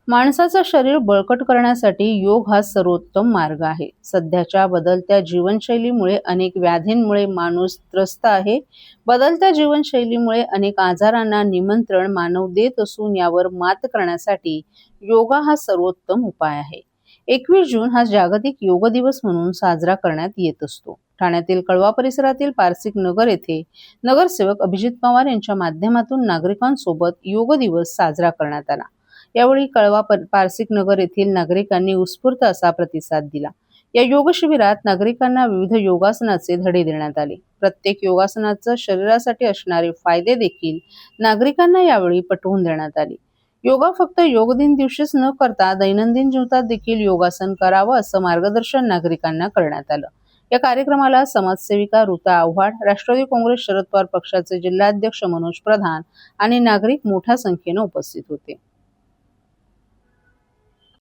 माणसाचं शरीर बळकट करण्यासाठी योग हा सर्वोत्तम मार्ग आहे. सध्याच्या बदलत्या जीवनशैलीमुळे अनेक व्याधींमुळे माणूस त्रस्त आहे. बदलत्या जीवनशैलीमुळे अनेक आजारांना निमंत्रण मानव देत असून यावर मात करण्यासाठी योगा हा सर्वोत्तम उपाय आहे. 21 जून हा जागतिक योग दिवस म्हणून साजरा करण्यात येत असतो. ठाण्यातील कळवा परिसरातील पारसिक नगर येथे नगरसेवक अभिजित पवार यांच्या माध्यमातून नागरिकांसोबत योग दिवस साजरा करण्यात आला. यावेळी कळवा पारसिक नगर येथील नागरिकांनी उत्स्फूर्त असा प्रतिसाद दिला. या योग शिबिरात नागरिकांना विविध योगासनाचे धडे देण्यात आले. प्रत्येक योगासनाचे शरीरासाठी असणारे फायदे देखील नागरिकांना यावेळी पटवून देण्यात आले. योगा फक्त योग दिन दिवशीच न करता दैनंदिन जीवनात देखील योगासन करावं असं मार्गदर्शन नागरिकांना करण्यात आलं. या कार्यक्रमाला समाजसेविका ऋता आव्हाड, राष्ट्रवादी काँग्रेस शरद पवार पक्षाचे जिल्हाध्यक्ष मनोज प्रधान आणि नागरिक मोठ्या संख्येने उपस्थित होते.